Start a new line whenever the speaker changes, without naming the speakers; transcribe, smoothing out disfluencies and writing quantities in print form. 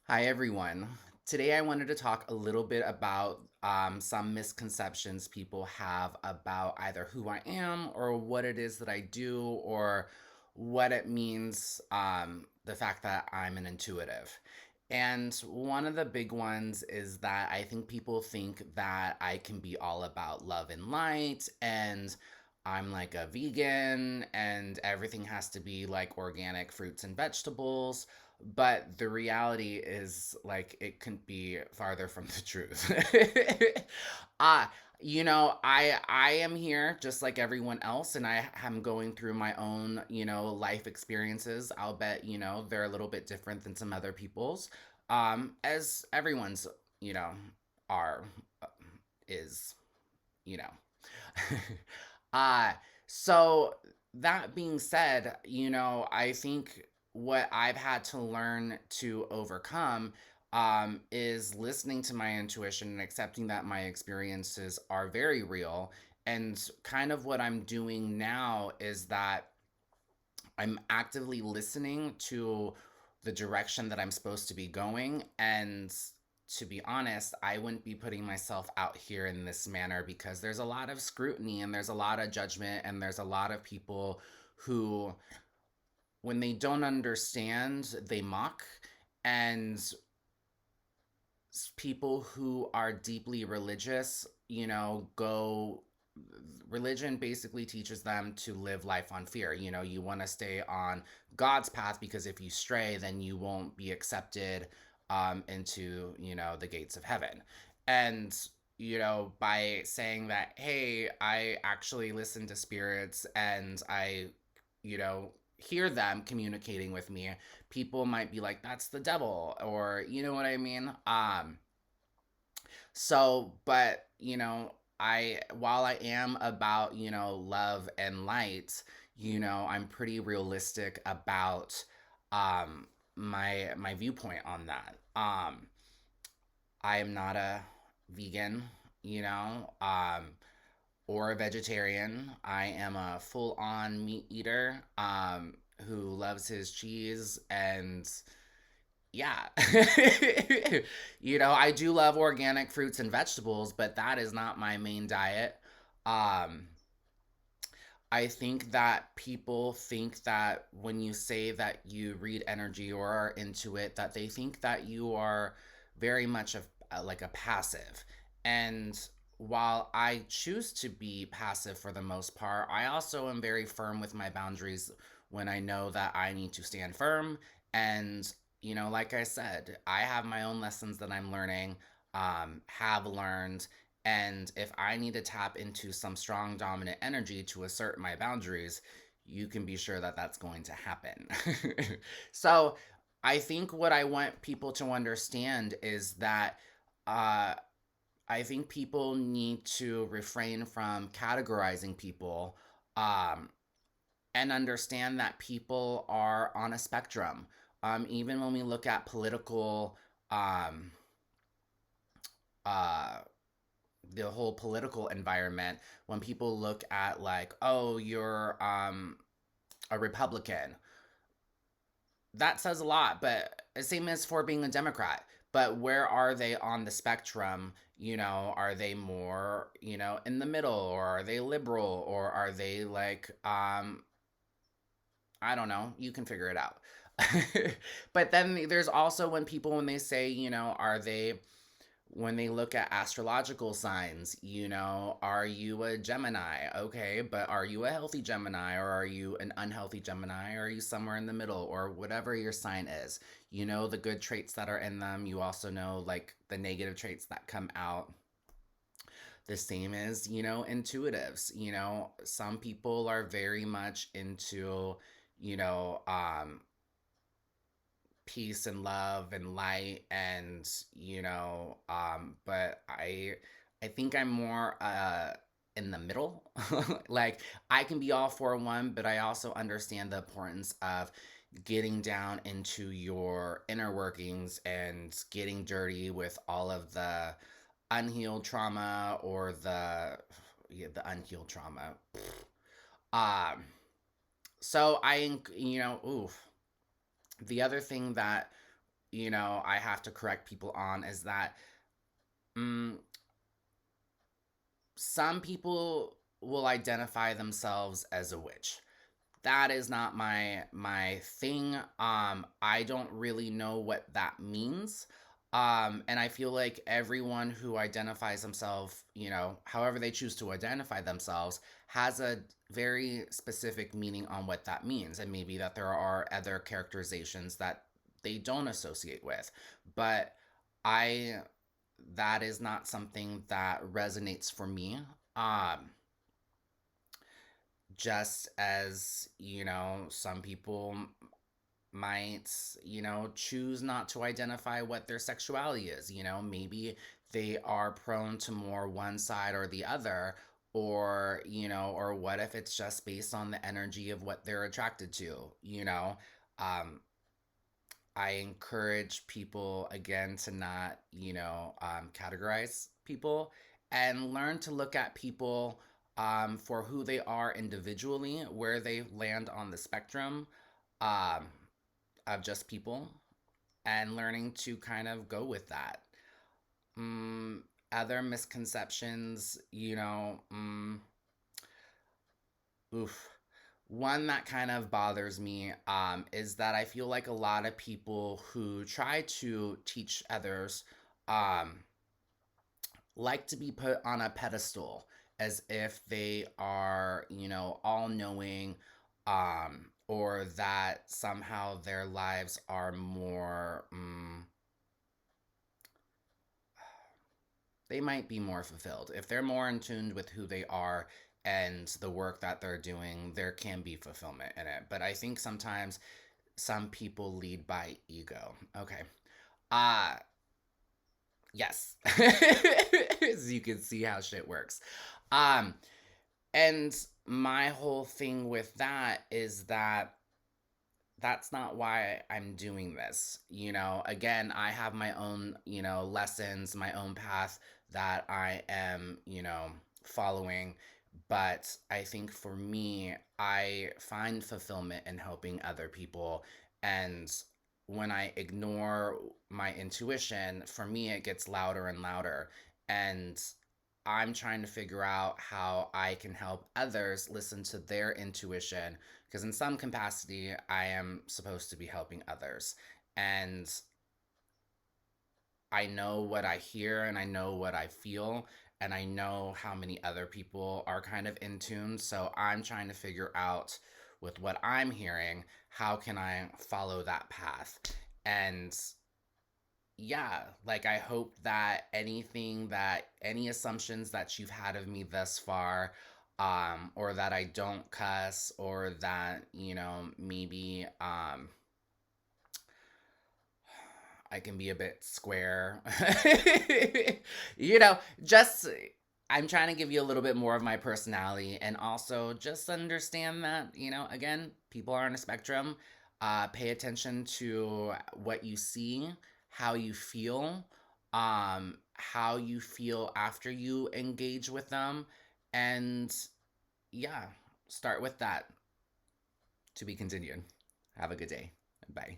Hi, everyone. Today, I wanted to talk a little bit about some misconceptions people have about either who I am or what it is that I do or what it means, the fact that I'm an intuitive. And one of the big ones is that I think people think that I can be all about love and light, and I'm like a vegan, and everything has to be like organic fruits and vegetables, but the reality is like it couldn't be farther from the truth. uh I am here just like everyone else, and I am going through my own, life experiences. I'll bet, they're a little bit different than some other people's. As everyone's, you know, are uh, is, you know. uh so that being said, I think what I've had to learn to overcome is listening to my intuition and accepting that my experiences are very real. And kind of what I'm doing now is that I'm actively listening to the direction that I'm supposed to be going. And to be honest, I wouldn't be putting myself out here in this manner because there's a lot of scrutiny and there's a lot of judgment and there's a lot of people who, when they don't understand, they mock. And people who are deeply religious, go religion basically teaches them to live life on fear. You want to stay on God's path because if you stray, then you won't be accepted into, the gates of heaven. And, by saying that, hey, I actually listen to spirits and I, hear them communicating with me, people might be like, that's the devil, or you know what I mean? But, while I am about, love and light, I'm pretty realistic about my viewpoint on that. I am not a vegan, you know, or a vegetarian. I am a full-on meat eater who loves his cheese and yeah. I do love organic fruits and vegetables, but that is not my main diet. Um, I think that people think that when you say that you read energy or are into it, that they think that you are very much of like a passive. And while I choose to be passive for the most part, I also am very firm with my boundaries when I know that I need to stand firm. And, like I said, I have my own lessons that I'm learning, have learned, and if I need to tap into some strong dominant energy to assert my boundaries, you can be sure that that's going to happen. So I think what I want people to understand is that uh, I think people need to refrain from categorizing people, um, and understand that people are on a spectrum. Even when we look at political, um, uh, the whole political environment, when people look at like, oh, you're a Republican, that says a lot. But same as for being a Democrat. But where are they on the spectrum? Are they more, in the middle, or are they liberal, or are they like, I don't know, you can figure it out. But then there's also when people, when they say, are they, when they look at astrological signs, are you a Gemini? Okay, but are you a healthy Gemini, or are you an unhealthy Gemini, or are you somewhere in the middle, or whatever your sign is? You know the good traits that are in them. You also know like the negative traits that come out. The same as, intuitives. Some people are very much into, you know, um, peace and love and light, and but I think I'm more in the middle. Like, I can be all for one, but I also understand the importance of getting down into your inner workings and getting dirty with all of the unhealed trauma, or the, yeah, the unhealed trauma. um so I, oof, the other thing that I have to correct people on is that mm, some people will identify themselves as a witch. That is not my thing. I don't really know what that means. And I feel like everyone who identifies themselves, however they choose to identify themselves, has a very specific meaning on what that means, and maybe that there are other characterizations that they don't associate with. But I that is not something that resonates for me. Um, just as, some people might, choose not to identify what their sexuality is. Maybe they are prone to more one side or the other, or what if it's just based on the energy of what they're attracted to. Um, I encourage people again to not, categorize people and learn to look at people for who they are individually, where they land on the spectrum um, of just people, and learning to kind of go with that. Mm, Other misconceptions, oof. One that kind of bothers me is that I feel like a lot of people who try to teach others um, like to be put on a pedestal as if they are, all knowing, or that somehow their lives are more, they might be more fulfilled. If they're more in tune with who they are and the work that they're doing, there can be fulfillment in it. But I think sometimes some people lead by ego. Okay. Uh yes. As you can see how shit works. Um and my whole thing with that is that that's not why I'm doing this. Again, I have my own, lessons, my own path that I am, following. But I think for me, I find fulfillment in helping other people. And when I ignore my intuition, for me, it gets louder and louder. And I'm trying to figure out how I can help others listen to their intuition, because in some capacity I am supposed to be helping others. And I know what I hear and I know what I feel and I know how many other people are kind of in tune. So I'm trying to figure out with what I'm hearing, how can I follow that path? And yeah, like I hope that any assumptions that you've had of me thus far, or that I don't cuss, or that, maybe, I can be a bit square. Just I'm trying to give you a little bit more of my personality, and also just understand that, again, people are on a spectrum. Pay attention to what you see, how you feel, how you feel after you engage with them. And yeah, start with that. To be continued. Have a good day. Bye.